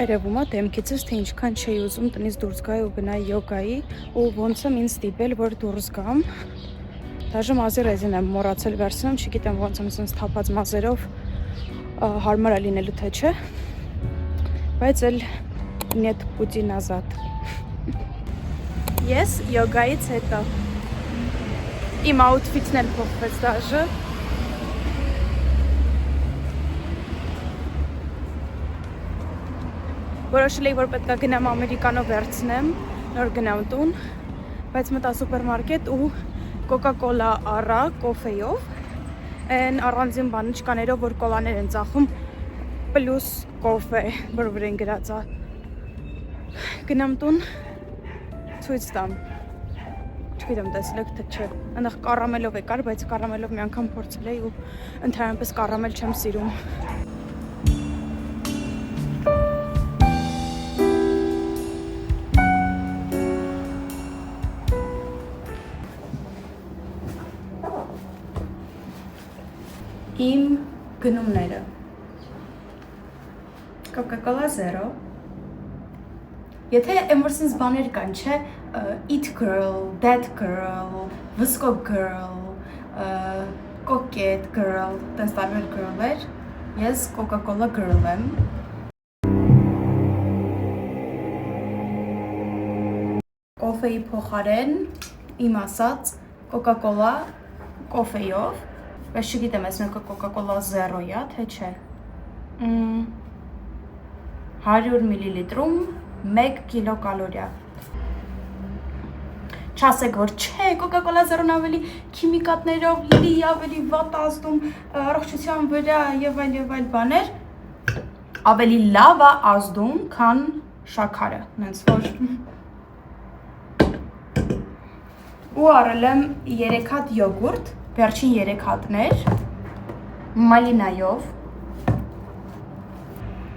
երևում է դեմքիցս, թե ինչքան չէի ուզում տնից դուրս գայի ու գնայի յոգայի ու ոնց եմ ինձ ստիպել, որ դուրս գամ։ Դաժե մազի ռեզին եմ մոռացել վերցնել, չգիտեմ ոնց եմ sense թափած մազերով հարմար է լինելու թե չէ, բայց էլ нет пути назад։ Ես յոգայից հետո իմ աութֆիթն էլ փոխվեց դաժե։ Որոշել էի, որ պետք է գնամ ամերիկանո վերցնեմ, նոր գնամ տուն, բայց մտա սուպերմարկետ ու կոկա-կոլա առա կոֆեյով, այն առանձին բանջկաներով, որ կոլաներ են ծախում, պլյուս կոֆե, որ վրեն գրած է։ Գնամ տուն, ցույց տամ։ Չգիտեմ տեսել եք թե չէ։ Այնտեղ կարամելով եկար, բայց կարամելով մի անգամ փորձել էի ու ընդհանրապես կարամել չեմ սիրում։ Իմ գնումները Coca-Cola Zero Եթե էմորսինս բաներ կան, չէ, It Girl, That Girl, Visco Girl, Coquette Girl, տես տարբեր girl-եր, ես Coca-Cola Girl եմ։ Կոֆեի փոխարեն, իմ ասած, Coca-Cola կոֆեյով, բայց չգիտեմ, ես մեկը Coca-Cola Zero է, թե չէ։ 100 մլ-ում 1 կիլոկալորիա։ Չասեք, որ չէ, Coca-Cola Zero-ն ավելի քիմիկատներով լի, ավելի վատ ազդում առողջության վրա եւ այլ բաներ, ավելի լավ է ազդում, քան շաքարը, նենց որ ու առել եմ 3 հատ յոգուրտ, վերջին 3 հատներ, մալինայով,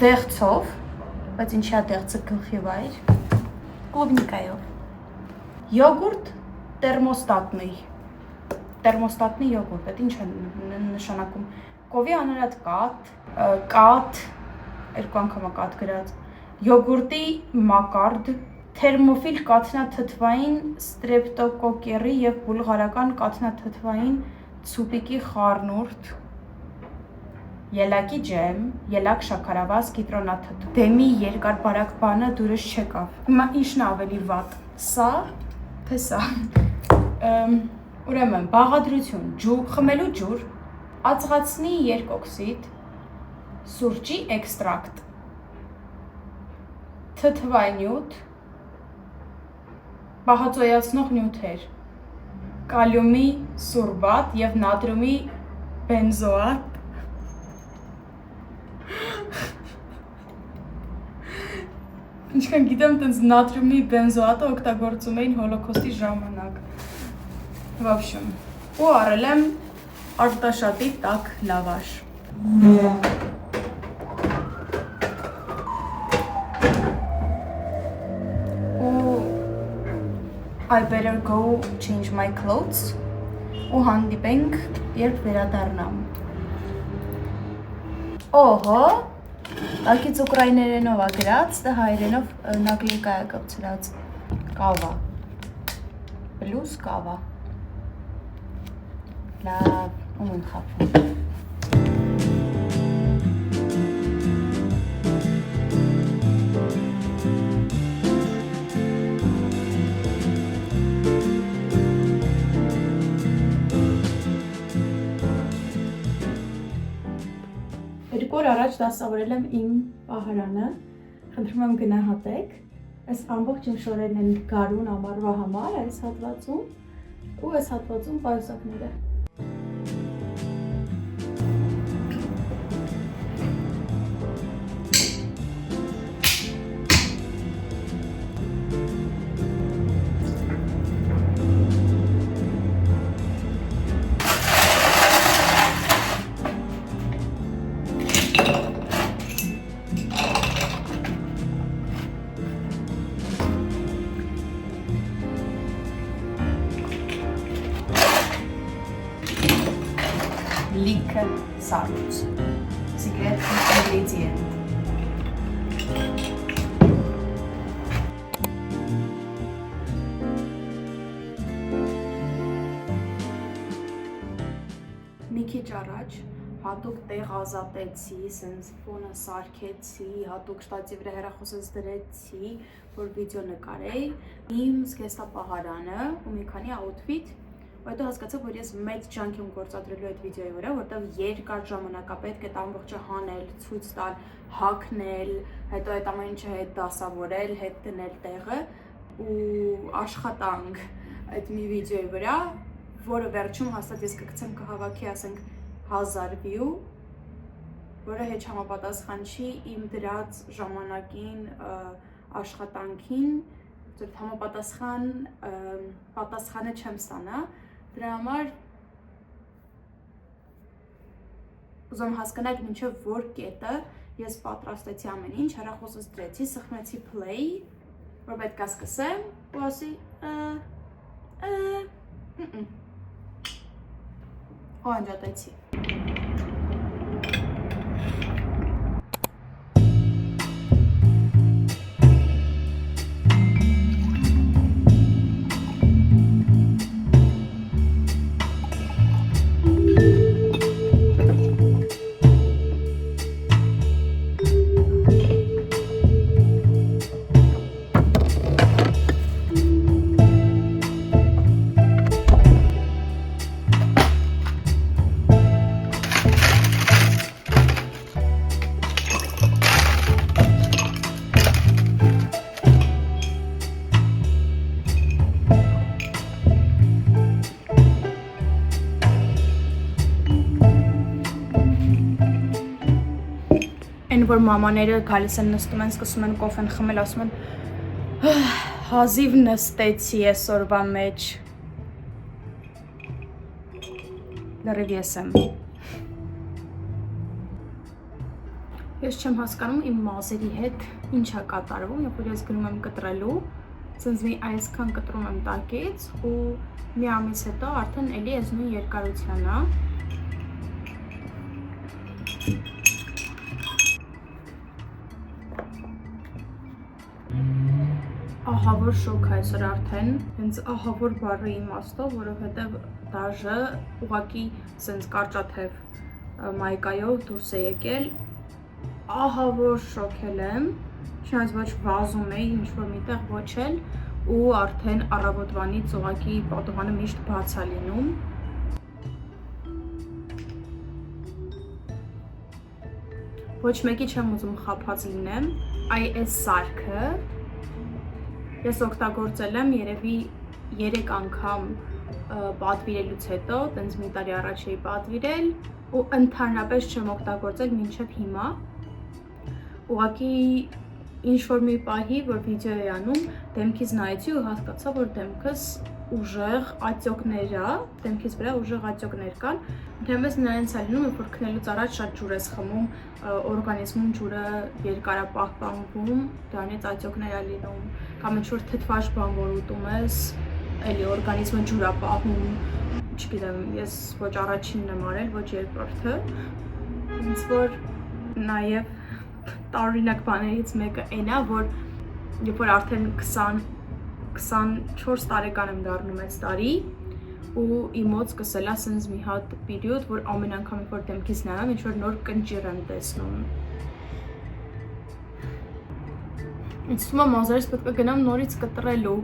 դեղցով, բայց ինչի է դեղցը գլխի վայր, կլուբնիկայով, յոգուրտ տերմոստատնի յոգուրտ, այդ ինչ է նշանակում, կովի անորատ կատ, երկու անգամ է կատ գրած, յոգուրտի մակարդ, թերմոֆիլ կաթնաթթվային ստրեպտոկոկերի և բուլղարական կաթնաթթվային ցուպիկի խառնուրդ, ելակի ջեմ, ելակ շաքարավազ կիտրոնաթթու։ Դեմի երկար-բարակ բանը դուրս չեկավ։ Հիմա ինչն է ավելի վատ, սա, թե սա։ Ուրեմն, բաղադրություն, խմելու ջուր, ածղածնի երկօքսիդ, սուրճի էքստրակտ, թթվանյութ, բահածոյացնող նյութեր, կալիումի սորբատ և նատրիումի բենզոատ, ինչքան գիտեմ, տենց նատրիումի բենզոատը օգտագործում էին հոլոքոստի ժամանակ, վաբշում, ու առել եմ արտաշատի տաք լավաշ։ I better go change my clothes ու հանդիպենք, երբ վերադառնամ։ Օհո, տակից ուկրայներենով է գրած, դա հայերենով նագլիկա է կպցրած, կավա, պլյուս կավա, լավ, ում եմ խապում։ Որ առաջ դասավորել եմ իմ պահարանը, խնդրում եմ գնահատեք, այս ամբողջ իմ շորերն են գարուն ամառվա համար, այս հատվածում ու այս հատվածում պայուսակները։ Liquor Sarus. Secret ingredient. առաջ հատուկ տեղ ազատեցի, սենց ֆոնը սարքեցի, հատուկ շտատիվ վրա հեռախոսս դրեցի, որ վիդեո նկարեի, իմ զգեստապահարանը ու մի քանի outfit, հետո հասկացա, որ ես մեծ ջանք եմ գործադրելու այդ վիդեոյի վրա, որտեղ երկար ժամանակ է պետք է այդ ամբողջը հանել, ցույց տալ, հագնել, հետո այդ ամեն ինչը հետ դասավորել, հետ դնել տեղը ու աշխատանք այդ մի վիդեոյի վրա, որը վերջում հաստատ ես կգցեմ կհավաքի, ասենք 1000 view, որը հեչ համապատասխան չի իմ դրած ժամանակին, աշխատանքին, որ համապատասխան պատասխանը չեմ ստանա, դրա համար ուզում հասկանալ մինչև որ կետը ես պատրաստեցի ամեն ինչ, հեռախոսս դրեցի, սխմեցի play, որ պետք է սկսեմ, ու ասի ու անջատեցի։ Որ մամաները գալիս են նստում են, սկսում են կոֆեն խմել, ասում են հազիվ նստեցի այսօրվա մեջ, լրիվ ես եմ։ Ես չեմ հասկանում իմ մազերի հետ ինչ է կատարվում, երբ որ ես գնում եմ կտրելու, ցենց մի այսքան կտրում եմ տակից ու մի ամիս հետո արդեն էլի այս նույն երկարության է։ Ահավոր շոք է այսօր արդեն, հենց ահավոր բառի իմաստով, որովհետև դաժը ուղղակի սենց կարճաթև մայկայով դուրս է եկել, ահավոր շոքել եմ, չնայած ոչ վազում էի, ինչ-որ միտեղ ոչ էլ, ու արդեն առավոտվանից ուղղակի պատուհանը միշտ բաց է լինում։ Ոչ մեկի չեմ ուզում խաբած լինեմ, այս սարքը ես օգտագործել եմ երևի 3 անգամ պատվիրելուց հետո, տենց մի տարի առաջ էի պատվիրել ու ընդհանրապես չեմ օգտագործել մինչև հիմա։ Ուղղակի ինչ-որ մի պահի, որ վիդեո էի անում, դեմքից նայեցի ու հասկացա, որ դեմքս ուժեղ ատյոկներ է, դեմքից վրա ուժեղ ատյոկներ կան, ընդհանրապես նրանց է լինում, որ քնելուց առաջ շատ ջուր ես խմում, օրգանիզմում ջուրը երկար է պահպանվում, դրանից ատյոկներ է լինում, կամ ինչ-որ թթվաշ բան, որ ուտում ես, էլի օրգանիզմը ջուր է պահում, չգիտեմ, ես ոչ առաջինն եմ արել, ոչ երկրորդը, ինձ որ նաև տարօրինակ բաներից մեկը այն է, որ երբ որ արդեն 24 տարեկան եմ դառնում այս տարի ու իմ մոտ սկսել է սենց մի հատ պերիոդ, որ ամեն անգամ որ դեմքից նայում, ինչ-որ նոր կնճիռ եմ տեսնում։ Ինձ թվում է մազերս պետք է գնամ նորից կտրելու։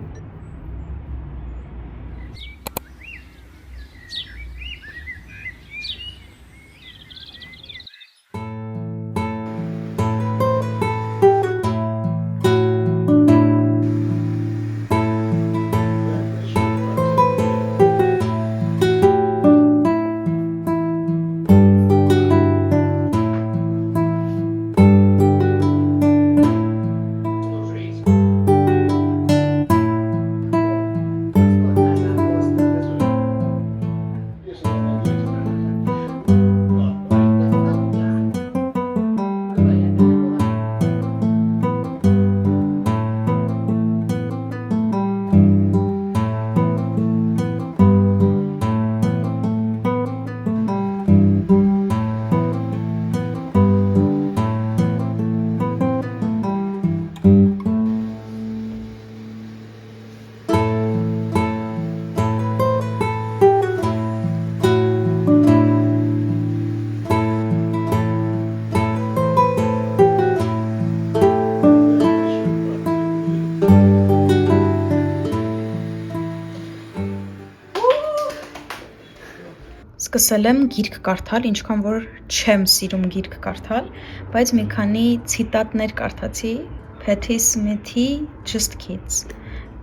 սկսել եմ գիրք կարդալ, ինչքան որ չեմ սիրում գիրք կարդալ, բայց մի քանի ցիտատներ կարդացի Patti Smith-ի Just Kids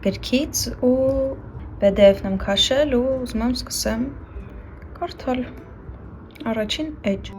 գրքից ու PDF-ն եմ քաշել ու ուզում եմ սկսեմ կարդալ։ Առաջին էջ։